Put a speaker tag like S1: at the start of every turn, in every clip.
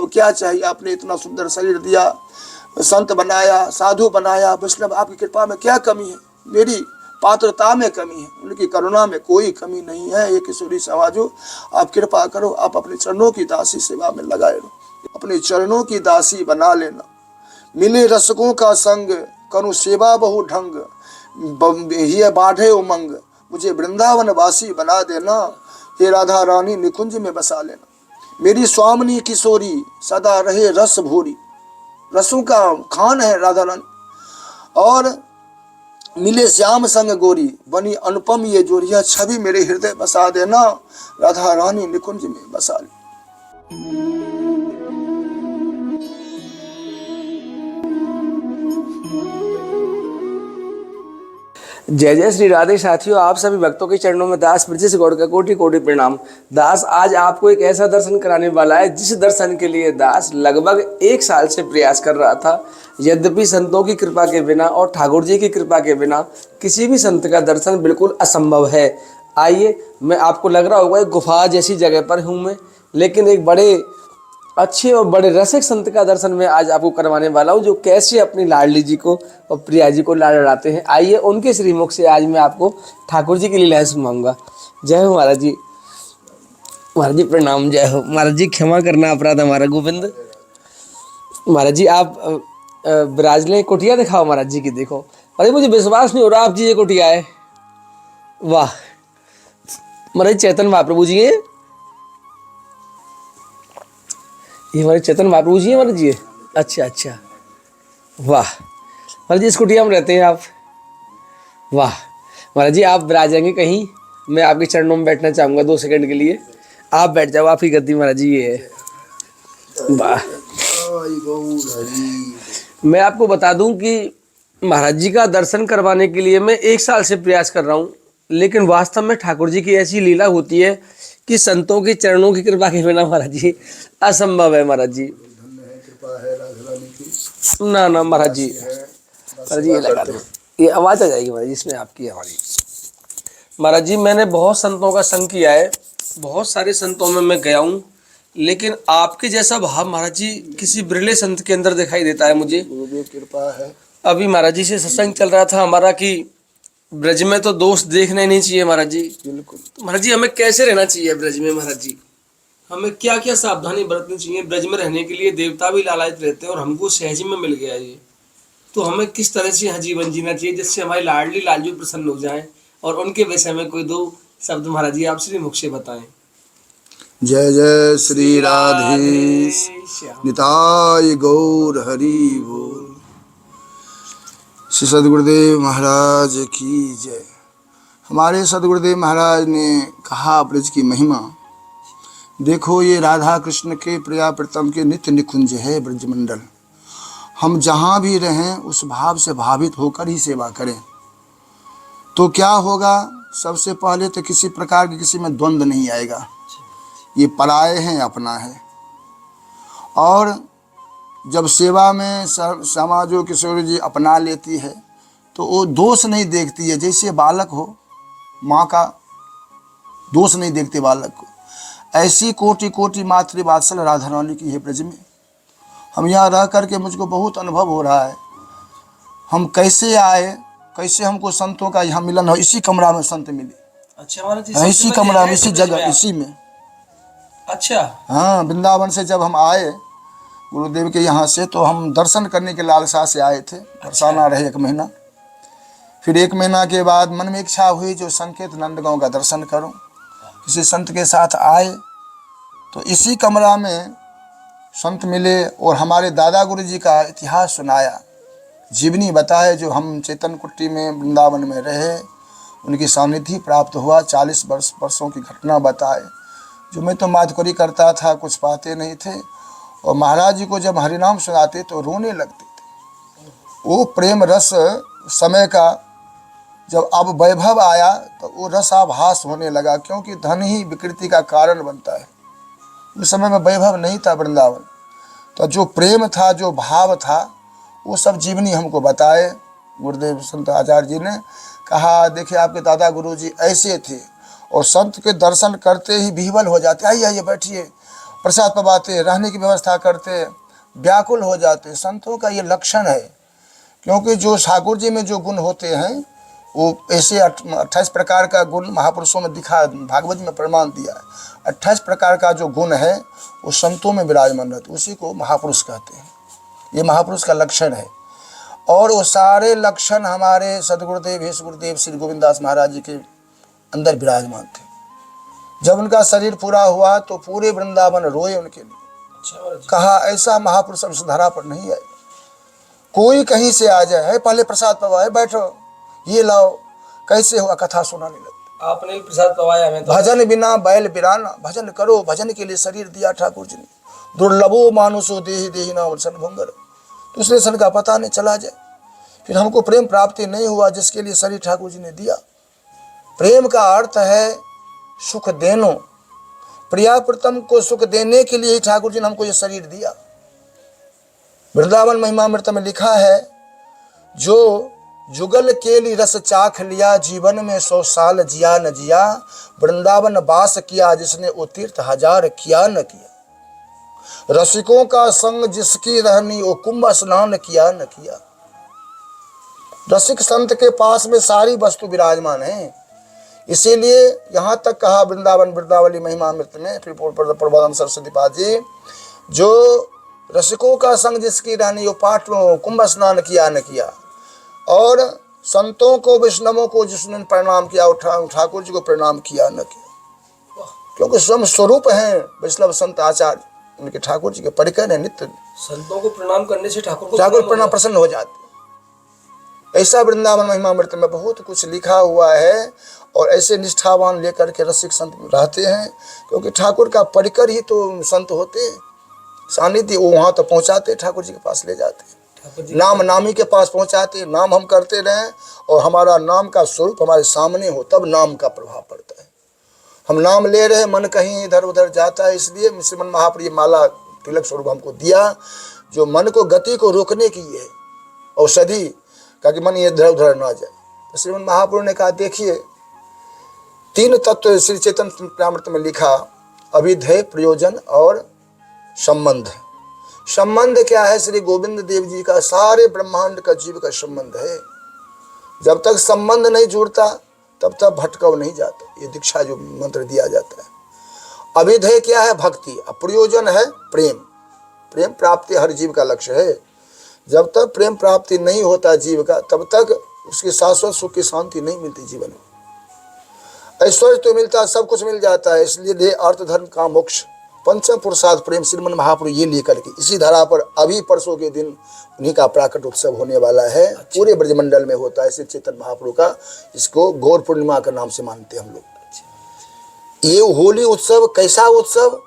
S1: अब क्या चाहिए? आपने इतना सुंदर शरीर दिया, संत बनाया, साधु बनाया, वैष्णव, आपकी कृपा में क्या कमी है? मेरी पात्रता में कमी है, उनकी करुणा में कोई कमी नहीं है। ये किशोरी समाजो, आप कृपा करो, आप अपने चरणों की दासी सेवा में लगाए रहो, अपने चरणों की दासी बना लेना। मिले रसकों का संग, करूँ सेवा बहु ढंग, ये बाढ़े उमंग, मुझे वृंदावन वासी बना देना। हे राधा रानी निकुंज में बसा लेना। मेरी स्वामिनी किशोरी सदा रहे रस भोरी, रसों का खान है राधा रानी। और मिले श्याम संग गोरी, बनी अनुपम ये जोड़िया, छवि मेरे हृदय बसा देना। राधा रानी निकुंज में बसा ले।
S2: जय जय श्री राधे। साथियों, आप सभी भक्तों के चरणों में दास ब्रजेश गौड़ का कोटि कोटि प्रणाम। दास आज आपको एक ऐसा दर्शन कराने वाला है जिस दर्शन के लिए दास लगभग 1 साल से प्रयास कर रहा था। यद्यपि संतों की कृपा के बिना और ठाकुर जी की कृपा के बिना किसी भी संत का दर्शन बिल्कुल असंभव है। आइए, मैं आपको लग रहा होगा एक गुफा जैसी जगह पर हूँ मैं, लेकिन एक बड़े अच्छे और बड़े रसिक संत का दर्शन मैं आज आपको करवाने वाला हूँ, जो कैसे अपनी लाडली जी को और प्रिया जी को लाड लड़ाते हैं। आइए, उनके श्रीमुख से आज मैं आपको ठाकुर जी की लीलाएं सुनाऊंगा। जय हो महाराज जी। महाराज जी प्रणाम। जय हो महाराज जी, क्षमा करना अपराध हमारा गोविंद। महाराज जी आप ब्राज लें, कुटिया दिखाओ महाराज जी की। देखो अरे मुझे विश्वास नहीं हो रहा आप जी ये कुटिया है। वाह महाराज, चैतन्य महाप्रभु जी है ये, हमारे चेतन महाप्रभु जी है महाराज जी। अच्छा अच्छा, वाह महाराज जी, इस कुटिया में रहते हैं आप। वाह महाराज जी, आप विराजेंगे कहीं, मैं आपके चरणों में बैठना चाहूँगा 2 सेकंड के लिए। आप बैठ जाओ, आपकी गद्दी महाराज जी ये है। वाह, मैं आपको बता दूं कि महाराज जी का दर्शन करवाने के लिए मैं 1 साल से प्रयास कर रहा हूँ, लेकिन वास्तव में ठाकुर जी की ऐसी लीला होती है कि संतों के चरणों की कृपा के बिना महाराज जी असंभव है। महाराज जी ना ना महाराज जी, महाराज जी ये लगा दो, ये आवाज आ जाएगी महाराज जी इसमें आपकी हमारी। महाराज जी मैंने बहुत संतों का संग किया है, बहुत सारे संतों में मैं गया हूँ, लेकिन आपके जैसा भाव महाराज जी किसी बिरले संत के अंदर दिखाई देता है मुझे।
S1: गुरुदेव कृपा है।
S2: अभी महाराज जी से सत्संग चल रहा था हमारा कि ब्रज में तो दोष देखना ही नहीं चाहिए महाराज जी।
S1: बिल्कुल।
S2: तो महाराज जी हमें कैसे रहना चाहिए ब्रज में? महाराज जी हमें क्या क्या सावधानी बरतनी चाहिए ब्रज में रहने के लिए? देवता भी लालायित रहते हैं और हमको सहज में मिल गया ये, तो हमें किस तरह से यहाँ जीवन जीना चाहिए जिससे हमारी लाडली लालजू प्रसन्न हो जाए? और उनके विषय में कोई 2 शब्द महाराज जी आप श्री मुख से बताएं।
S1: जय जय श्री राधे निताय गौर हरि बोल। श्री सदगुरुदेव महाराज की जय। हमारे सदगुरुदेव महाराज ने कहा ब्रज की महिमा। देखो ये राधा कृष्ण के प्रिया प्रीतम के नित्य निकुंज है ब्रजमंडल। हम जहाँ भी रहें उस भाव से भावित होकर ही सेवा करें तो क्या होगा? सबसे पहले तो किसी प्रकार की किसी में द्वंद्व नहीं आएगा। ये पराये हैं, अपना है। और जब सेवा में समाजो किशोरी जी अपना लेती है तो वो दोष नहीं देखती है। जैसे बालक हो, माँ का दोष नहीं देखते बालक को, ऐसी कोटि कोटि मातृवात्सल राधा रानी की है ब्रज में। हम यहाँ रह करके मुझको बहुत अनुभव हो रहा है। हम कैसे आए, कैसे हमको संतों का यहाँ मिलन हो। इसी कमरा में संत मिले।
S2: अच्छा महाराज जी,
S1: इसी कमरा में, इसी जगह, इसी में।
S2: अच्छा
S1: हाँ, वृंदावन से जब हम आए गुरुदेव के यहाँ से, तो हम दर्शन करने के लालसा से आए थे। बरसाना रहे 1 महीना। फिर 1 महीना के बाद मन में इच्छा हुई जो संकेत नंदगांव का दर्शन करूं। किसी संत के साथ आए तो इसी कमरा में संत मिले और हमारे दादा गुरु जी का इतिहास सुनाया, जीवनी बताए। जो हम चेतन कुट्टी में वृंदावन में रहे, उनकी सानिध्य प्राप्त हुआ, 40 वर्षों की घटना बताए। जो मैं तो माधुकरी करता था, कुछ पाते नहीं थे। और महाराज जी को जब हरिनाम सुनाते तो रोने लगते थे। वो प्रेम रस समय का जब अब वैभव आया तो वो रसाभास होने लगा, क्योंकि धन ही विकृति का कारण बनता है। उस समय में वैभव नहीं था वृंदावन, तो जो प्रेम था, जो भाव था, वो सब जीवनी हमको बताए। गुरुदेव संत आचार्य जी ने कहा, देखिए आपके दादा गुरु जी ऐसे थे और संत के दर्शन करते ही विह्वल हो जाते। आइए आइए बैठिए। प्रसाद पवाते, रहने की व्यवस्था करते, व्याकुल हो जाते। संतों का ये लक्षण है, क्योंकि जो ठाकुर जी में जो गुण होते हैं वो ऐसे 28 प्रकार का गुण महापुरुषों में दिखा, भागवत में प्रमाण दिया है। 28 प्रकार का जो गुण है वो संतों में विराजमान रहते, उसी को महापुरुष कहते हैं। ये महापुरुष का लक्षण है। और वो सारे लक्षण हमारे सदगुरुदेव हेश गुरुदेव श्री गोविंददास महाराज जी के अंदर विराजमान थे। जब उनका शरीर पूरा हुआ तो पूरे वृंदावन रोए उनके लिए। कहा ऐसा महापुरुष अब इस धरा पर नहीं आए, कोई कहीं से आ जाए, है पहले प्रसाद पवाए, बैठो, ये लाओ, कैसे हुआ, कथा सुनाने लगते।
S2: आपने प्रसाद पवाया हमें तो।
S1: भजन बिना बैल बिराना, भजन करो, भजन के लिए शरीर दिया ठाकुर जी ने। दुर्लभो मानुषो देहि देहि नाम सन भंगर, दूसरे सन का पता नहीं चला जाए। फिर हमको प्रेम प्राप्ति नहीं हुआ जिसके लिए शरीर ठाकुर जी ने दिया। प्रेम का अर्थ है सुख देनो, प्रिया प्रीतम को सुख देने के लिए ही ठाकुर जी ने हमको ये शरीर दिया। वृंदावन महिमामृत में लिखा है, जो जुगल केली रस चाख लिया, जीवन में 100 साल जिया न जिया, वृंदावन वास किया जिसने वो तीर्थ 1000 किया न किया। रसिकों का संग जिसकी रहनी, वो कुंभ स्नान किया न किया। रसिक संत के पास में सारी वस्तु विराजमान है, इसीलिए यहाँ तक कहा वृंदावन वृंदावली महिमामृत में, फिर प्रबोधन सरस्वती पाद जी, जो रसिकों का संग जिसकी रहनी, वो पाठ कुंभ स्नान किया न किया। और संतों को वैष्णवों को जिसने प्रणाम किया, ठाकुर जी को प्रणाम किया न किया, क्योंकि स्वयं स्वरूप हैं वैष्णव संत आचार्य, उनके ठाकुर जी के परिकर है। नित्य
S2: संतों को प्रणाम करने से ठाकुर
S1: प्रणाम प्रसन्न हो जाते। ऐसा वृंदावन महिमामृत में बहुत कुछ लिखा हुआ है। और ऐसे निष्ठावान लेकर के रसिक संत रहते हैं, क्योंकि ठाकुर का परिकर ही तो संत होते हैं। सानिध्य वो वहाँ तो पहुँचाते, ठाकुर जी के पास ले जाते, नाम नामी के पास पहुँचाते। नाम हम करते रहें और हमारा नाम का स्वरूप हमारे सामने हो, तब नाम का प्रभाव पड़ता है। हम नाम ले रहे, मन कहीं इधर उधर जाता है। इसलिए श्रीमन महाप्रभु ये माला तिलक स्वरूप हमको दिया, जो मन को गति को रोकने की है औषधि, ताकि मन ये इधर उधर ना जाए। तो श्रीमन महाप्रभु ने कहा, देखिए 3 तत्व श्री चैतन्य चरितामृत में लिखा, अभिधेय, प्रयोजन और संबंध। संबंध क्या है? श्री गोविंद देव जी का सारे ब्रह्मांड का जीव का संबंध है। जब तक संबंध नहीं जुड़ता तब तक भटकाव नहीं जाता। ये दीक्षा जो मंत्र दिया जाता है। अभिधेय क्या है? भक्ति। प्रयोजन है प्रेम। प्रेम प्राप्ति हर जीव का लक्ष्य है। जब तक प्रेम प्राप्ति नहीं होता जीव का, तब तक उसकी शाश्वत सुख की शांति नहीं मिलती जीवन में। ऐश्वर्य तो मिलता, सब कुछ मिल जाता है। इसलिए अर्थ धर्म काम मोक्ष पंचम पुरुषार्थ प्रेम श्रीमन महाप्रभु ये लेकर के इसी धरा पर अभी परसों के दिन उन्हीं का प्राकट उत्सव होने वाला है। पूरे ब्रजमंडल में होता है श्री चैतन्य महाप्रभु का। इसको गौर पूर्णिमा का नाम से मानते हैं हम लोग। ये होली उत्सव कैसा उत्सव?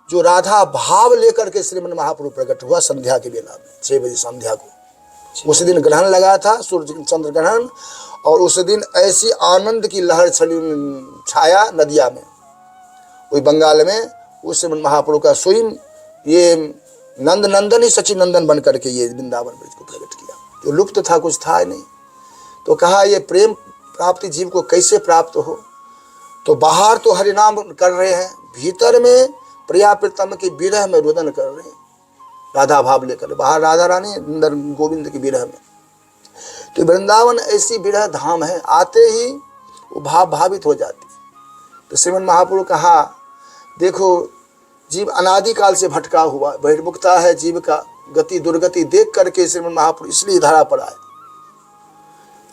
S1: जो राधा भाव लेकर के श्रीमन महाप्रभु प्रकट हुआ संध्या के बेला में 6 बजे संध्या को। उस दिन ग्रहण लगा था, सूर्य चंद्र ग्रहण, और उस दिन ऐसी आनंद की लहर छाया नदिया में, वही बंगाल में। उस महाप्रभु का स्वयं ये नंद नंदन ही सची नंदन बन करके ये वृंदावन ब्रज को प्रकट किया, जो लुप्त था, कुछ था नहीं। तो कहा ये प्रेम प्राप्ति जीव को कैसे प्राप्त हो? तो बाहर तो हरिनाम कर रहे हैं, भीतर में प्रिया प्रीतम की विरह में रुदन कर रहे हैं, राधा भाव लेकर। बाहर राधा रानी, अंदर गोविंद की विरह में। तो वृंदावन ऐसी विरह धाम है, आते ही वो भाव भावित हो जाती। तो श्रीमन महाप्रभु कहा, देखो जीव अनादिकाल से भटका हुआ, बहिर्मुखता है जीव का, गति दुर्गति देख करके श्रीमन महाप्रभु इसलिए धरा पर आए।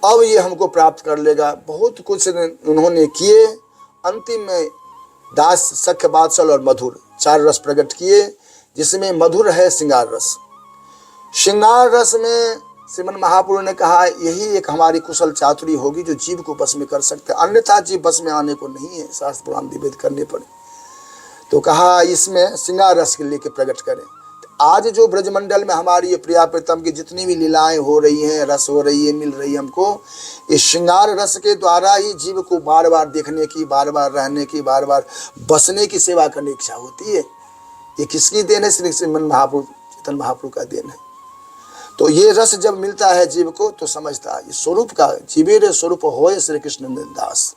S1: अब ये हमको प्राप्त कर लेगा। बहुत कुछ उन्होंने किए। अंतिम में दास, सख्य, बात्सल और मधुर 4 रस प्रकट किए, जिसमें मधुर है श्रृंगार रस। श्रृंगार रस में श्रीमन महाप्रभु ने कहा, यही एक हमारी कुशल चातुरी होगी जो जीव को बस में कर सकते, अन्यथा जीव बस में आने को नहीं है, शास्त्र पुराण निवेद करने पड़े। तो कहा इसमें श्रृंगार रस के लेके प्रकट करें। तो आज जो ब्रजमंडल में हमारी ये प्रिया प्रीतम की जितनी भी लीलाएं हो रही हैं, रस हो रही है, मिल रही है हमको, इस श्रृंगार रस के द्वारा ही जीव को बार बार देखने की, बार बार रहने की, बार बार बसने की, सेवा करने की इच्छा होती है। ये किसकी देन है? श्री श्रीमन महाप्रभु चैतन्य महाप्रभु का देन है। तो ये रस जब मिलता है जीव को तो समझता है ये स्वरूप का जीवेर स्वरूप होय श्री कृष्ण दास।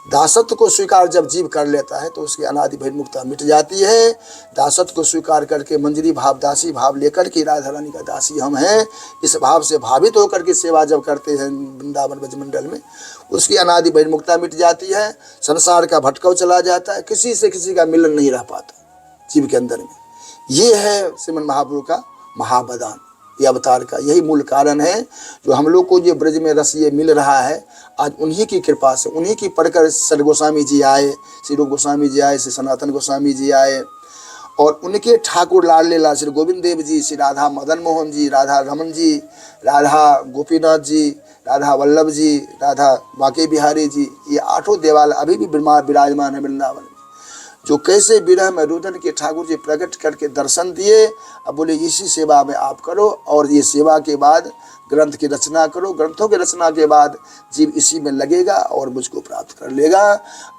S1: दासत्व को स्वीकार जब जीव कर लेता है तो उसकी अनादि बहिर्मुखता मिट जाती है। दासत्व को स्वीकार करके मंजरी भाव, दासी भाव लेकर के राधा रानी का दासी हम हैं, इस भाव से भावित होकर के सेवा जब करते हैं वृंदावन ब्रजमंडल में, उसकी अनादि बहिर्मुखता मिट जाती है। संसार का भटकाव चला जाता है, किसी से किसी का मिलन नहीं रह पाता जीव के अंदर में। ये है श्रीमन महाप्रभु का महावदान, ये अवतार का यही मूल कारण है। जो हम लोग को ये ब्रज में रस ये मिल रहा है, आज उन्हीं की कृपा से, उन्हीं की पढ़कर सर गोस्वामी जी आए, श्री रूप गोस्वामी जी आए, श्री सनातन गोस्वामी जी आए, और उनके ठाकुर लाडले लाल श्री गोविंद देव जी, श्री राधा मदन मोहन जी, राधा रमन जी, राधा गोपीनाथ जी, राधा वल्लभ जी, राधा बाके बिहारी जी, ये आठों देवाल अभी भी विराजमान है वृंदावन में। जो कैसे विरह में रुदन के ठाकुर जी प्रकट करके दर्शन दिए, अब बोले इसी सेवा में आप करो, और ये सेवा के बाद ग्रंथ की रचना करो, ग्रंथों की रचना के बाद जीव इसी में लगेगा और मुझको प्राप्त कर लेगा,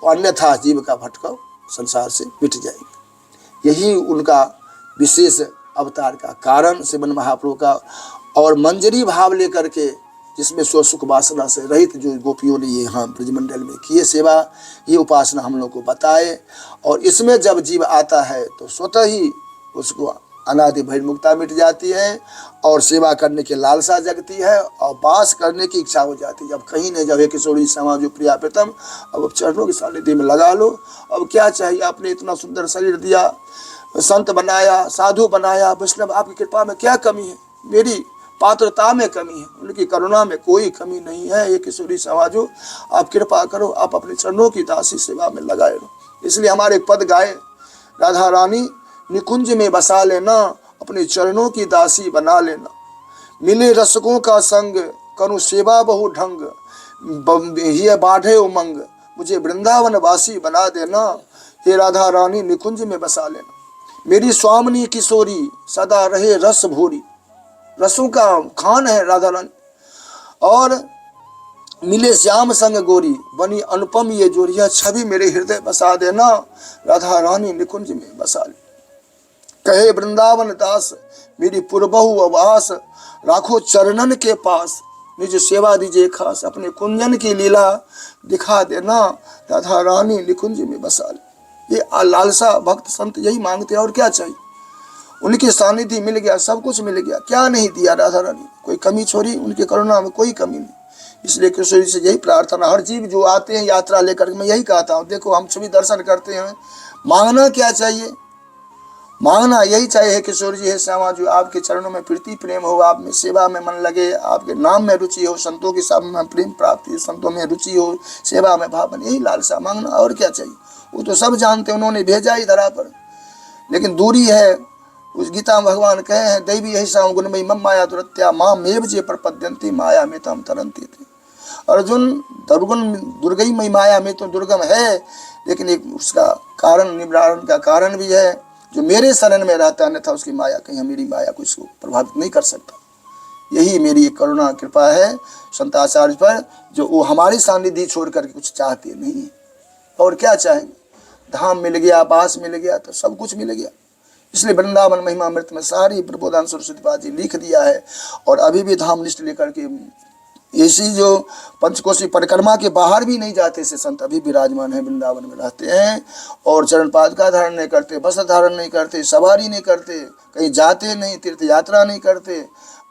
S1: और अन्यथा जीव का भटकाव संसार से मिट जाएगा। यही उनका विशेष अवतार का कारण श्रीमन महाप्रभु का। और मंजरी भाव लेकर के, जिसमें स्वसुख वासना से रहित जो गोपियों ने ये यहाँ ब्रजमंडल में किए सेवा, ये उपासना हम लोग को बताए, और इसमें जब जीव आता है तो स्वतः ही उसको अनादि बहिर्मुखता मिट जाती है, और सेवा करने की लालसा जगती है, और वास करने की इच्छा हो जाती है। जब कहीं नहीं, जब हे किशोरी समाज जो प्रिया प्रीतम, अब चरणों की सानिध्य में लगा लो, अब क्या चाहिए। आपने इतना सुंदर शरीर दिया, संत बनाया, साधु बनाया, वैष्णव, आपकी कृपा में क्या कमी है? मेरी पात्रता में कमी है, उनकी करुणा में कोई कमी नहीं है। ये किशोरी समाजो, आप कृपा करो, आप अपने चरणों की दासी सेवा में लगाए रहो। इसलिए हमारे पद गाए, राधा रानी निकुंज में बसा लेना, अपने चरणों की दासी बना लेना, मिले रसकों का संग, करूँ सेवा बहु ढंग, ये बाढ़े उमंग, मुझे वृंदावन वासी बना देना। हे राधा रानी निकुंज में बसा लेना, मेरी स्वामिनी किशोरी सदा रहे रस भोरी, रसों का खान है राधा रानी, और मिले श्याम संग गोरी, बनी अनुपम ये जोड़िया, छवि मेरे हृदय बसा देना, राधा रानी निकुंज में बसा ले। कहे वृंदावन दास, मेरी पुरबहु आवास, राखो चरणन के पास, निज सेवा दीजिए खास, अपने कुंजन की लीला दिखा देना, राधा रानी निकुंज में बसा ले। ये लालसा भक्त संत यही मांगते हैं, और क्या चाहिए। उनके सानिध्य मिल गया, सब कुछ मिल गया, क्या नहीं दिया राधा रानी, कोई कमी छोड़ी, उनके करुणा में कोई कमी नहीं। इसलिए किशोरी से यही प्रार्थना, हर जीव जो आते हैं यात्रा लेकर, मैं यही कहता हूँ, देखो हम सभी दर्शन करते हैं, मांगना क्या चाहिए, मांगना यही चाहिए किशोर जी, है श्यामा जी, आपके चरणों में प्रीति प्रेम हो, आप में सेवा में मन लगे, आपके नाम में रुचि हो, संतों के साथ में प्रेम प्राप्ति, संतों में रुचि हो, सेवा में भाव, यही लालसा मांगना, और क्या चाहिए। वो तो सब जानते, उन्होंने भेजा ही धरा पर, लेकिन दूरी है। उस गीता में भगवान कहे हैं, दैवी यही साम गुणमयी मम माया दुरत्या माम मेव जे प्रपद्यंती माया में तम तरंती थी। अर्जुन, दुर्गई मई माया में तो दुर्गम है, लेकिन एक उसका कारण, निवारण का कारण भी है, जो मेरे शरण में रहता है, अन्यथा उसकी माया कहीं मेरी माया को इसको प्रभावित नहीं कर सकता। यही मेरी एक करुणा कृपा है संताचार्य पर, जो वो हमारी सानिध्य छोड़ करके कुछ चाहते नहीं है, और क्या चाहेंगे। धाम मिल गया, बास मिल गया, तो सब कुछ मिल गया। इसलिए वृंदावन महिमा अमृत में सारी प्रबोधान सरस्वती पाद जी लिख दिया है, और अभी भी धाम लिस्ट लेकर के ऐसी जो पंचकोशी परिक्रमा के बाहर भी नहीं जाते से संत अभी विराजमान है, वृंदावन में रहते हैं, और चरण पाद का धारण नहीं करते, वस्त्र धारण नहीं करते, सवारी नहीं करते, कहीं जाते नहीं, तीर्थ यात्रा नहीं करते,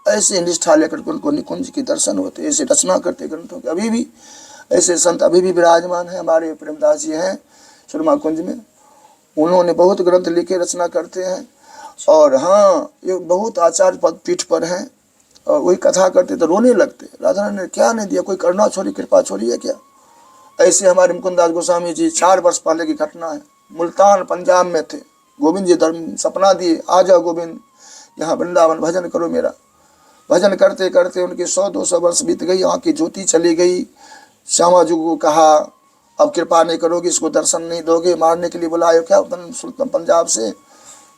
S1: ऐसे निष्ठा लेकर के उनको निकुंज के दर्शन होते, ऐसे रचना करते ग्रंथों के। अभी भी ऐसे संत अभी भी विराजमान है। हमारे प्रेमदास जी हैं सुरमा कुंज में, उन्होंने बहुत ग्रंथ लिखे, रचना करते हैं, और हाँ, ये बहुत आचार्य पद पीठ पर हैं, और वही कथा करते तो रोने लगते, राधा ने क्या नहीं दिया, कोई करुणा छोड़ी, कृपा छोड़ी है क्या। ऐसे हमारे मुकुंदास गोस्वामी जी, 4 वर्ष पहले की घटना है, मुल्तान पंजाब में थे, गोविंद जी धर्म सपना दिए, आ जाओ गोविंद यहाँ वृंदावन भजन करो मेरा। भजन करते करते उनके 100-200 वर्ष बीत गई, यहाँ की ज्योति चली गई। श्यामा जी को कहा, अब कृपा नहीं करोगे, इसको दर्शन नहीं दोगे, मारने के लिए बुलाए क्या सुल्तान पंजाब से।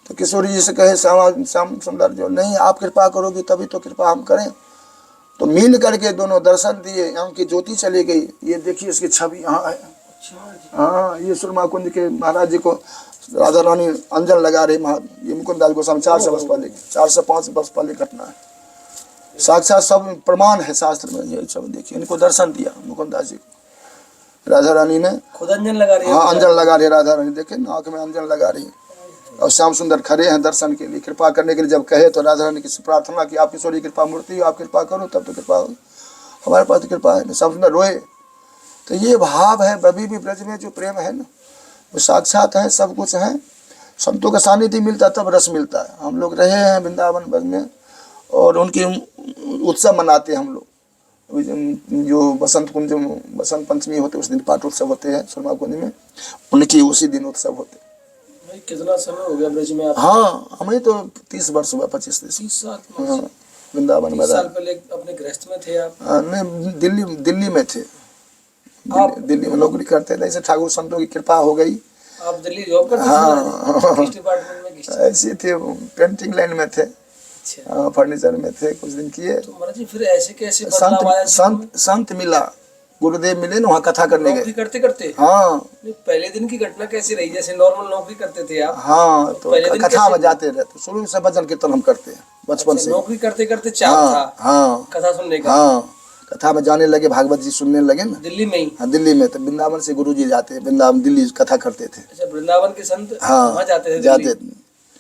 S1: तो किशोरी जी से कहे श्याम सुंदर जो, नहीं आप कृपा करोगे तभी तो कृपा हम करें। तो मिल करके दोनों दर्शन दिए, यहाँ की ज्योति चली गई। ये देखिए इसकी छवि यहाँ है। हाँ, ये सुरमा कुंज के महाराज जी को राधा रानी अंजन लगा रहे, ये मुकुंदास गोस्वामी 400 वर्ष पहले, 405 वर्ष पहले घटना है। साक्षात सब प्रमाण है शास्त्र में, ये सब देखिए, इनको दर्शन दिया मुकुंदास जी को। राधा रानी ने
S2: खुद अंजन लगा रही है।
S1: हाँ अंजन लगा रही है राधा रानी, देखे आँख में अंजन लगा रही है। और श्याम सुंदर खड़े हैं दर्शन के लिए, कृपा करने के लिए। जब कहे तो राधा रानी की प्रार्थना की, आप ईश्वरी कृपा मूर्ति हो, आप कृपा करो तब तो कृपा हो, हमारे पास तो कृपा है ना। श्याम सुंदर रोए। तो ये भाव है अभी भी ब्रज में जो प्रेम है ना, वो साक्षात है, सब कुछ है। संतों का सानिध्य मिलता तब रस मिलता है। हम लोग रहे हैं वृंदावन ब्रज में और उनकी उत्सव मनाते हैं हम लोग। जो बसंत कुंज, बसंत पंचमी होते उस दिन पाठ उत्सव होते हैं सुरमा कुंज में, उनकी उसी दिन उत्सव होते।
S2: भाई कितना समय हो गया ब्रज में आप?
S1: हाँ हमें तो 30 वर्ष हुआ, 25-30
S2: साल।
S1: हाँ वृंदावन में।
S2: 30 साल पहले अपने गृहस्थ में थे आप?
S1: नहीं दिल्ली में थे। दिल्ली में नौकरी करते थे। ऐसे ठाकुर संतों की कृपा हो गई।
S2: आप दिल्ली जॉब करते थे?
S1: हाँ
S2: किस डिपार्टमेंट में? किस
S1: ऐसे थे, पेंटिंग लाइन में थे।
S2: अच्छा।
S1: हाँ फर्नीचर में थे, कुछ दिन किए।
S2: तो महाराज जी फिर ऐसे कैसे बदलाव आया?
S1: संत मिला, गुरुदेव मिले ना, वहाँ कथा करने गए।
S2: नौकरी करते करते?
S1: हाँ
S2: पहले दिन की घटना कैसी रही? जैसे नॉर्मल नौकरी करते थे आप?
S1: हाँ तो
S2: पहले दिन
S1: कथा में जाते रहते। शुरू से भजन कीर्तन हम करते हैं बचपन से।
S2: नौकरी करते करते चाव था
S1: हाँ
S2: कथा सुनने का?
S1: हाँ कथा में जाने लगे, भागवत जी सुनने लगे ना
S2: दिल्ली में ही?
S1: हाँ दिल्ली में। तो वृंदावन से गुरु जी जाते, वृंदावन दिल्ली कथा करते थे।
S2: अच्छा वृंदावन के संत
S1: हाँ
S2: वहाँ जाते थे?
S1: जाते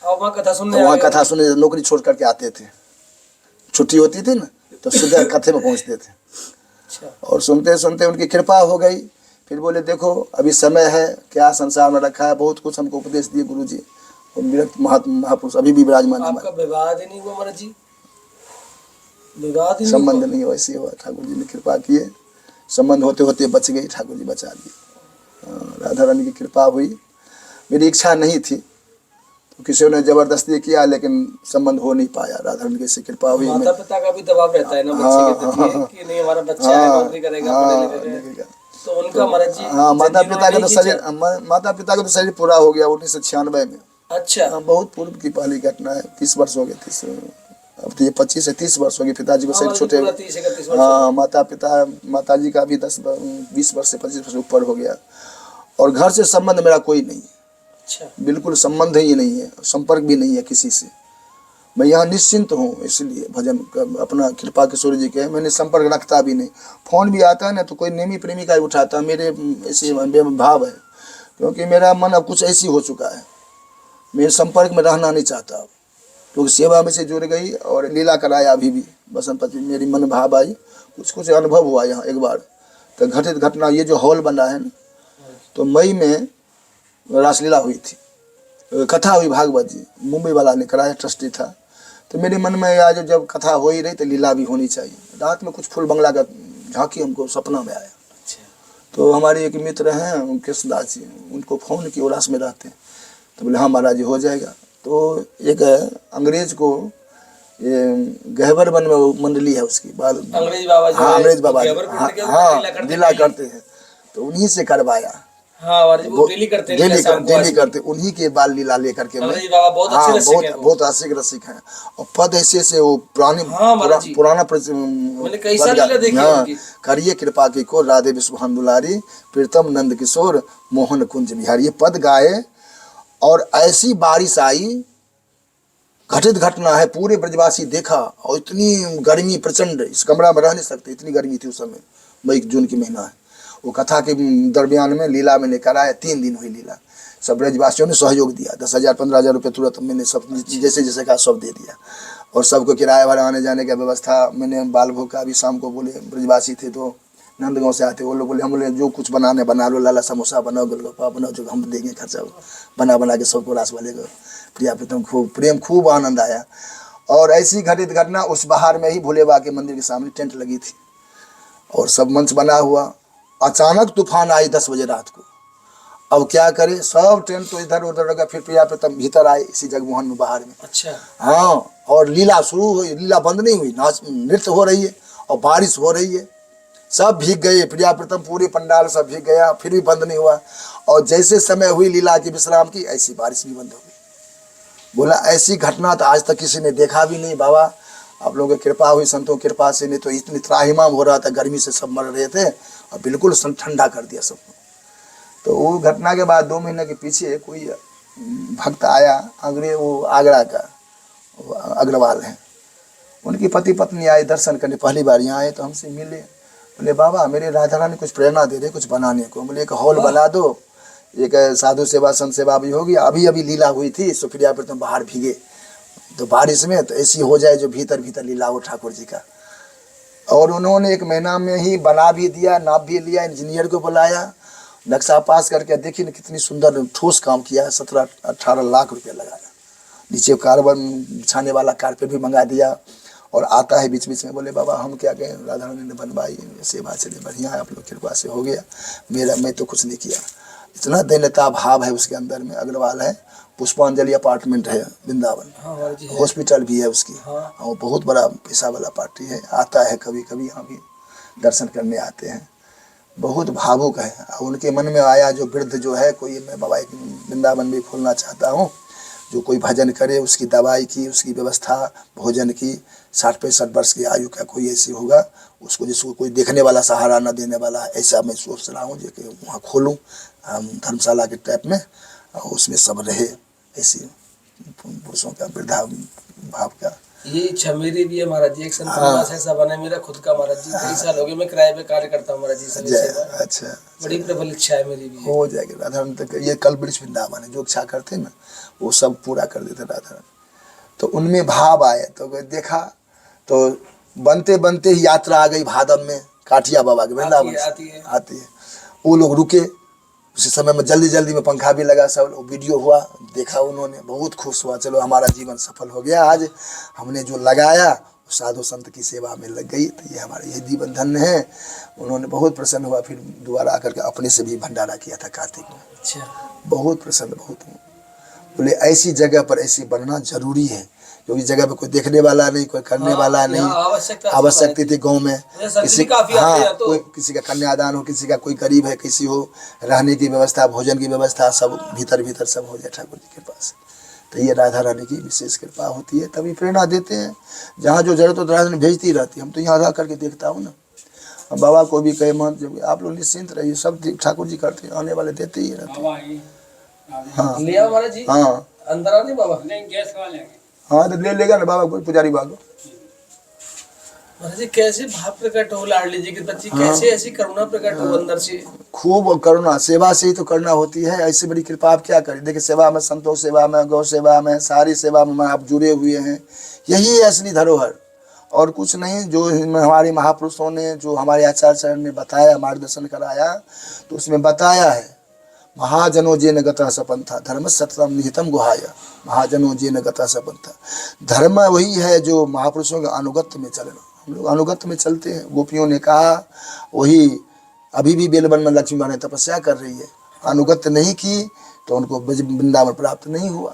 S2: और वहाँ कथा सुनने?
S1: वहाँ कथा सुनने नौकरी छोड़ करके आते थे। छुट्टी होती थी ना तो सीधे कथे में पहुँचते थे।
S2: अच्छा।
S1: और सुनते सुनते उनकी कृपा हो गई। फिर बोले देखो अभी समय है, क्या संसार में रखा है, बहुत कुछ हमको उपदेश दिए गुरु जी। और विरक्त महापुरुष अभी भी विराजमान है।
S2: आपका विवाद ही नहीं हुआ महाराज जी? विवाद ही
S1: संबंध नहीं वैसे हुआ, ठाकुर जी ने कृपा किए। संबंध होते होते बच गई, ठाकुर जी बचा दिए। राधा रानी की कृपा हुई। मेरी इच्छा नहीं थी तो किसी ने जबरदस्ती किया, लेकिन संबंध हो नहीं पाया। राधा रानी की कृपा हुई।
S2: माता पिता का भी दबाव रहता है ना बच्चे के प्रति कि नहीं हमारा बच्चा है, नौकरी करेगा, पढ़े लिखेगा। तो उनका महाराज जी
S1: हाँ माता पिता का तो शरीर पूरा हो गया 1996 में।
S2: अच्छा।
S1: बहुत पूर्व की पहली घटना है। 30 वर्ष हो गए। 30 अब तो ये 25 से 30 वर्ष हो गए। पिताजी को शरीर छोटे। हाँ माताजी का भी 20 वर्ष से 25 वर्ष ऊपर हो गया। और घर से संबंध मेरा कोई नहीं।
S2: अच्छा।
S1: बिल्कुल संबंध ही नहीं है, संपर्क भी नहीं है किसी से। मैं यहाँ निश्चिंत हूँ, इसलिए भजन अपना कृपा किशोर जी के मैंने संपर्क रखता भी नहीं। फोन भी आता है ना तो कोई नेमी प्रेमी का उठाता, मेरे ऐसे भाव है। क्योंकि मेरा मन अब कुछ ऐसी हो चुका है, मेरे संपर्क में रहना नहीं चाहता। क्योंकि सेवा में से जुड़ गई और लीला कराया। अभी भी बसंत पंचमी मेरी मन भाव आई, कुछ अनुभव हुआ यहाँ एक बार। तो घटित घटना ये जो हॉल बना है ना, तो मई में रासलीला हुई थी, कथा हुई भागवत जी, मुंबई वाला ने कराया, ट्रस्टी था। तो मेरे मन में आया जब कथा हो ही रही तो लीला भी होनी चाहिए। रात में कुछ फूल बंगला का झांकी हमको सपना में आया। तो हमारे एक मित्र हैं कृष्णदास जी, उनको फ़ोन किया, उल्लास में रहते हैं। तो बोले हाँ महाराज जी हो जाएगा। तो एक अंग्रेज को ये गहवर वन में मंडली है उसकी,
S2: अंग्रेज बाबा।
S1: हाँ अंग्रेज बाबा हाँ लीला करते हैं। तो उन्हीं से करवाया।
S2: हाँ वो डेली करते हैं,
S1: डेली करते। उन्हीं के बाल लीला लेकर के
S2: अंग्रेज बाबा बहुत अच्छे रसिक हैं।
S1: बहुत रसिक हैं। और पद ऐसे से वो पुराना
S2: मैंने कई साल लीला देखी है उनकी।
S1: करिए कृपा की को राधे विश्वभान दुलारी, प्रीतम नंद किशोर मोहन कुंज बिहारी, ये पद गाए। और ऐसी बारिश आई, घटित घटना है, पूरे ब्रजवासी देखा। और इतनी गर्मी प्रचंड, इस कमरा में रह नहीं सकते, इतनी गर्मी थी उस समय। मई जून की महीना है। वो कथा के दरमियान में लीला मैंने कराया। 3 दिन हुई लीला। सब ब्रजवासियों ने सहयोग दिया। 10,000 15,000 रुपये तुरंत मैंने सब जैसे जैसे कहा सब दे दिया। और सबको किराया भाड़ा आने जाने का व्यवस्था मैंने। बाल भोग का भी शाम को बोले, ब्रजवासी थे तो नंदगांव से आते, वो लोग बोले हम बोले जो कुछ बनाने बना लो, लाला समोसा बनाओ, गोलगप्पा बनाओ, जो हम देंगे खर्चा। बना के सबको रास वाले को प्रिया प्रीतम खूब आनंद आया। और ऐसी घटित घटना उस बाहर में ही भोले बाबा के मंदिर के सामने टेंट लगी थी और सब मंच बना हुआ। अचानक तूफान आई 10 बजे रात को। अब क्या करे, सब टेंट तो इधर उधर लगा। फिर प्रिया प्रीतम भीतर आए इसी जगमोहन में बाहर में।
S2: अच्छा।
S1: हाँ और लीला शुरू हुई, लीला बंद नहीं हुई, नाच नृत्य हो रही है और बारिश हो रही है। सब भीग गए, प्रिया प्रीतम पूरे पंडाल सब भीग गया, फिर भी बंद नहीं हुआ। और जैसे समय हुई लीला की विश्राम की, ऐसी बारिश भी बंद हो गई। बोला ऐसी घटना तो आज तक किसी ने देखा भी नहीं बाबा, आप लोगों की कृपा हुई, संतों की कृपा से। नहीं तो इतनी त्राहिमाम हो रहा था, गर्मी से सब मर रहे थे और बिल्कुल ठंडा कर दिया सबको। तो वो घटना के बाद 2 महीने के पीछे कोई भक्त आया, वो आगरा का अग्रवाल हैं, उनकी पति पत्नी आए दर्शन करने, पहली बार यहाँ आए तो हमसे मिले। बोले बाबा मेरे राधा रानी कुछ प्रेरणा दे दे कुछ बनाने को। बोले एक हॉल बना दो, एक साधु सेवा संत सेवा भी होगी। अभी अभी लीला हुई थी सुप्रिया पर, तुम बाहर भीगे तो बारिश में, तो ऐसी हो जाए जो भीतर भीतर लीला हो ठाकुर जी का। और उन्होंने 1 महीना में ही बना भी दिया, नाप भी लिया, इंजीनियर को बुलाया, नक्शा पास करके देखिए ना कितनी सुंदर ठोस काम किया है। 17-18 लाख रुपया लगाया। नीचे कार्बन बिछाने वाला कारपेट भी मंगा दिया। और आता है बीच बीच में, बोले बाबा हम क्या कहें, राधा रानी ने बनवाई, सेवा चले बढ़िया है, आप लोग कृपा से हो गया, मैं तो कुछ नहीं किया। इतना दीनता भाव है उसके अंदर में। अग्रवाल है, पुष्पांजलि अपार्टमेंट है वृंदावन, हॉस्पिटल भी है उसकी। वो बहुत बड़ा पैसा वाला पार्टी है। आता है कभी कभी, यहाँ भी दर्शन करने आते हैं। बहुत भावुक है। उनके मन में आया जो वृद्ध जो है कोई, मैं बाबा एक वृंदावन भी खोलना चाहता हूँ, जो कोई भजन करे, उसकी दवाई की, उसकी व्यवस्था, भोजन की, 60-65 वर्ष की आयु का कोई ऐसी होगा उसको, जिसको कोई देखने वाला, सहारा न देने वाला, ऐसा मैं सोच रहा हूँ जो कि वहाँ खोलूँ धर्मशाला के टाइप में, और उसमें सब रहे ऐसी पुरुषों का वृद्धा भाव का।
S2: ये इच्छा मेरी भी है महाराज जी। एक संत ऐसा बना मेरा खुद का महाराज जी। कई साल हो गए मैं किराए पे कार्य करता हूँ महाराज जी।
S1: अच्छा,
S2: बड़ी प्रबल इच्छा है मेरी भी।
S1: हो जाएगी राधा रानी तक। ये कल वृक्ष वृंदावन है, जो इच्छा करते ना वो सब पूरा कर देते राधा रानी। तो उनमें भाव आए तो देखा, तो बनते बनते ही यात्रा आ गई भादव में काठिया बाबा के वृंदावन आती है। वो लोग रुके उसी समय में, जल्दी जल्दी में पंखा भी लगा, सब वीडियो हुआ, देखा उन्होंने, बहुत खुश हुआ, चलो हमारा जीवन सफल हो गया। आज हमने जो लगाया साधु संत की सेवा में लग गई, तो ये हमारा ये जीवन धन्य है। उन्होंने बहुत प्रसन्न हुआ। फिर दोबारा आकर के अपने से भी भंडारा किया था कार्तिक में।
S2: अच्छा,
S1: बहुत प्रसन्न, बहुत। बोले ऐसी जगह पर ऐसी बनना जरूरी है, क्योंकि जगह पे कोई देखने वाला नहीं, कोई करने वाला नहीं। आवश्यकता थी गांव में किसी, कोई किसी का कन्यादान हो, किसी का कोई गरीब है, किसी हो, रहने की व्यवस्था, भोजन की व्यवस्था, सब भीतर भीतर सब हो जाए ठाकुर जी के पास। तो ये राधा रानी की विशेष कृपा होती है, तभी प्रेरणा देते हैं। जहाँ जो जरूरत हो राधा रानी भेजती रहती है। हम तो यहाँ रह करके देखता हूँ ना, हम बाबा को भी कहे मत, जब आप लोग निश्चिंत रहिए, सब ठाकुर जी करते हैं, आने वाले देते ही रहते हैं। हाँ
S2: जी,
S1: हाँ
S2: अंदर आने बाबा,
S1: हाँ, तो ले लेगा ना बाबा कोई पुजारी बाबा।
S2: महाराज जी कैसे भाव प्रकट हो लाडली जी के बच्ची, कैसे ऐसी करुणा प्रकट हो अंदर से।
S1: खूब करुणा, सेवा से ही तो करना होती है। ऐसी बड़ी कृपा आप क्या करें। देखिए सेवा में, संतोष सेवा में, गौ सेवा में, सारी सेवा में आप जुड़े हुए हैं। यही है असली धरोहर, और कुछ नहीं। जो हमारे महापुरुषों ने, जो हमारे आचार्य ने बताया, मार्गदर्शन कराया, तो उसमें बताया है, महाजनो जेन गता सपंथा धर्म सततम निहितम गुहाय। महाजनो जेन गता सपंथा, धर्म वही है जो महापुरुषों के अनुगत्य में चलना। हम लोग अनुगत्य में चलते हैं। गोपियों ने कहा, वही अभी भी बेलवन में लक्ष्मी माँ ने तपस्या कर रही है, अनुगत्य नहीं की तो उनको वृंदावन प्राप्त नहीं हुआ।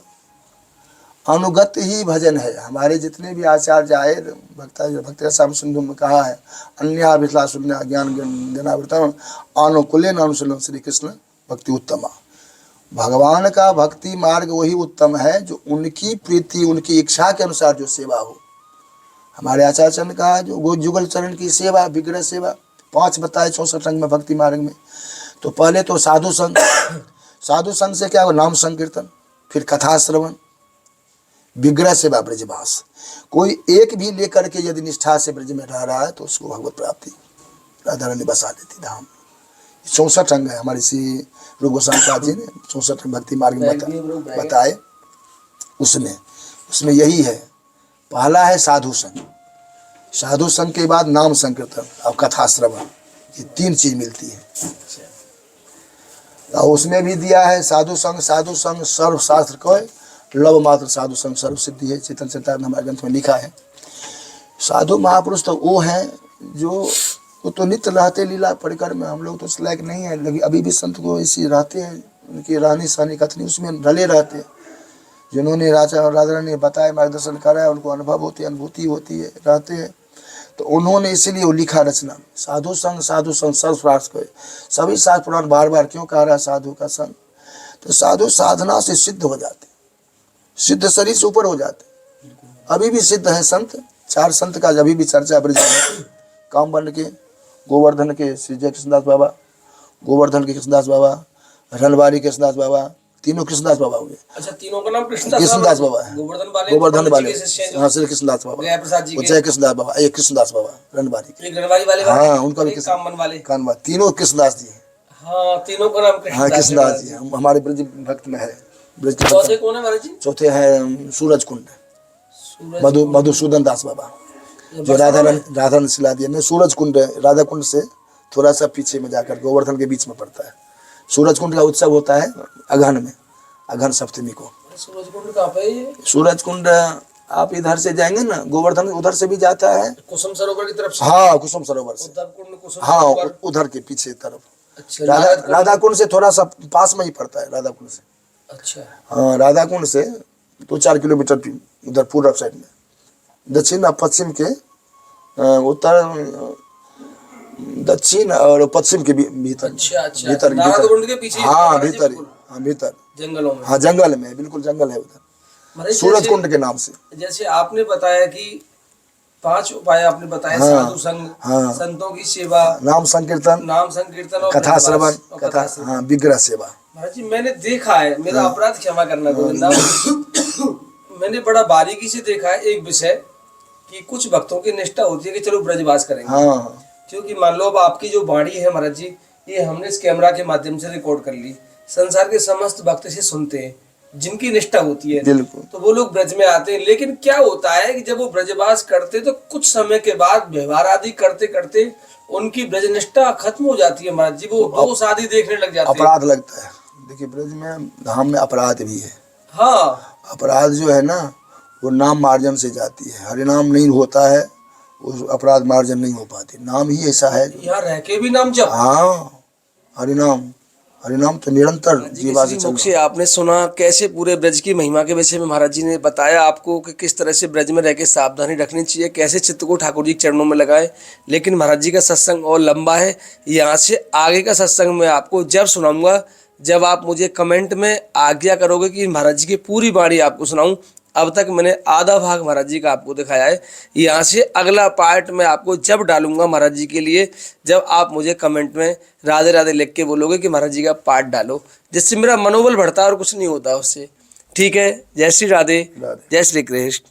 S1: अनुगत्य ही भजन है। हमारे जितने भी आचार्य आए, भक्त साम सिंधु में कहा है, अन्य विश्ला शून्य ज्ञान ज्ञानावृतम अनुकूल्य अनुशीलन श्री कृष्ण भक्ति उत्तमा। भगवान का भक्ति मार्ग वही उत्तम है जो उनकी प्रीति, उनकी इच्छा के अनुसार जो सेवा हो। हमारे आचार्य ने कहा जो जुगल चरण की सेवा, विग्रह सेवा, 5 बताए 64 अंग में भक्ति मार्ग में। तो पहले तो साधु संग, साधु संग से क्या हो, नाम संकीर्तन, फिर कथा श्रवण, विग्रह सेवा, ब्रजवास। कोई एक भी लेकर के यदि निष्ठा से ब्रज में रह रहा है तो उसको भगवत प्राप्ति राधा रानी बसा देती धाम। 64 अंग है हमारे श्री रूप गोस्वामी जी ने 64 भक्ति मार्ग में बताए। उसमें यही है। पहला है साधु संग, साधु संग के बाद नाम संकीर्तन और कथा श्रवण, ये 3 चीज मिलती है। और उसमें भी दिया है साधु संग सर्व शास्त्र को लव मात्र साधु संग सर्व सिद्धि है। चेतन चेतन हमारे ग्रंथ में लिखा है। साधु महापुरुष तो वो हैं जो वो तो नित्य रहते लीला परिकर में। हम लोग तो उस लायक नहीं है, लेकिन अभी भी संत को ऐसी रहते हैं, उनकी रहनी सहनी कथनी उसमें ढले रहते हैं। जिन्होंने राजा राधा ने बताया, मार्गदर्शन कराया, उनको अनुभव होती है, अनुभूति होती है, रहते हैं। तो उन्होंने इसीलिए वो लिखा रचना, साधु संग सर्व शास्त्र को। सभी शास्त्र पुराण बार बार क्यों कह रहा है साधु का संग, तो साधु साधना से सिद्ध हो जाते, सिद्ध शरीर से ऊपर हो जाते। अभी भी सिद्ध है संत, 4 संत का अभी भी चर्चा ब्रज में, कामवर्ण के, गोवर्धन के श्री जय कृष्णदास बाबा, गोवर्धन के कृष्णदास बाबा, रनवारी कृष्णदास बाबा, तीनों कृष्णदास बाबा हो गए।
S2: अच्छा, तीनों का नाम कृष्णदास
S1: बाबा है।
S2: गोवर्धन वाले,
S1: गोवर्धन वाले,
S2: के शिष्य हैं जो
S1: हाँ, श्री कृष्णदास बाबा,
S2: गया प्रसाद जी
S1: वो
S2: के,
S1: जय कृष्णदास बाबा, एक कृष्णदास बाबा रणबारी के,
S2: एक रणवारी वाले,
S1: हाँ, उनका भी
S2: एक कामन वाले,
S1: कानवा, तीनों कृष्णदास जी हैं।
S2: हाँ, तीनों का नाम
S1: हाँ,
S2: कृष्णदास
S1: कृष्णदास जी हमारे ब्रज भक्त में है। ब्रज के
S2: चौथे कौन है महाराज जी?
S1: चौथे हैं सूरज कुंड, मधुसूदन दास बाबा, जो राधा शिला दिया। सूरज कुंड है, राधा कुंड से थोड़ा सा पीछे में जाकर गोवर्धन के बीच में पड़ता है। सूरज कुंड का उत्सव होता है अगहन में, अगहन सप्तमी को।
S2: सूरज कुंड कहाँ पे है ये?
S1: सूरज कुंड आप इधर से जाएंगे ना, गोवर्धन उधर से भी जाता है,
S2: कुसुम सरोवर की तरफ से।
S1: हाँ, कुसुम सरोवर से,
S2: कुंड कुसुम
S1: हाँ,
S2: सरोवर।
S1: उधर के पीछे तरफ।
S2: अच्छा,
S1: राधा कुंड से थोड़ा सा पास में ही पड़ता है, राधा कुंड से।
S2: अच्छा,
S1: हाँ, राधा कुंड से 2-4 किलोमीटर उधर पूर्व साइड में, दक्षिण और पश्चिम के उत्तर, दक्षिण और पश्चिम के भीतर।
S2: अच्छा,
S1: भीतर,
S2: राधा कुंड के पीछे,
S1: हाँ, भीतर, हाँ, भीतर,
S2: जंगलों में,
S1: हाँ, जंगल में, बिल्कुल जंगल है उधर, सूरज कुंड के नाम से।
S2: जैसे आपने बताया कि 5 उपाय आपने बताए,
S1: हाँ,
S2: साधु संग,
S1: हाँ,
S2: संतों की सेवा,
S1: नाम संकीर्तन,
S2: और
S1: कथा श्रवण, कथा, हाँ, विग्रह सेवा।
S2: महाराज जी, मैंने देखा है, मेरा अपराध क्षमा करना गोविंदा, मैंने बड़ा बारीकी से देखा है एक विषय कि कुछ भक्तों की निष्ठा होती है कि चलो ब्रजवास करेंगे,
S1: हाँ,
S2: क्योंकि मान लो अब आपकी जो वाणी है महाराज जी, ये हमने इस कैमरा के माध्यम से रिकॉर्ड कर ली, संसार के समस्त भक्त इसे सुनते हैं, जिनकी निष्ठा होती है, तो वो लोग ब्रज में आते हैं। लेकिन क्या होता है कि जब वो ब्रजवास करते तो कुछ समय के बाद व्यवहार आदि करते करते उनकी ब्रज निष्ठा खत्म हो जाती है महाराज जी, वो दोष आदि देखने लग जाते हैं,
S1: अपराध लगता है। देखिए, ब्रज में धाम में अपराध भी है।
S2: हाँ,
S1: अपराध जो है ना, वो नाम मार्जन से जाती है। हरिनाम नहीं होता है, उस अपराध मार्जन नहीं हो पाती। नाम ही ऐसा है,
S2: यहाँ रह के भी नाम जप,
S1: हाँ, हरिनाम, हरिनाम तो निरंतर जीवा से
S2: मुख से आपने सुना कैसे पूरे ब्रज की महिमा के विषय में महाराज जी ने बताया आपको कि किस तरह से ब्रज में रह के सावधानी रखनी चाहिए, कैसे चित्त को ठाकुर जी के चरणों में लगाए। लेकिन महाराज जी का सत्संग और लंबा है, यहाँ से आगे का सत्संग मैं आपको जब सुनाऊंगा जब आप मुझे कमेंट में आज्ञा करोगे कि महाराज जी की पूरी वाणी आपको सुनाऊं। अब तक मैंने आधा भाग महाराज जी का आपको दिखाया है, यहाँ से अगला पार्ट मैं आपको जब डालूंगा महाराज जी के लिए, जब आप मुझे कमेंट में राधे राधे लिख के बोलोगे कि महाराज जी का पार्ट डालो, जिससे मेरा मनोबल बढ़ता है और कुछ नहीं होता उससे। ठीक है, जय श्री राधे, जय श्री कृष्ण।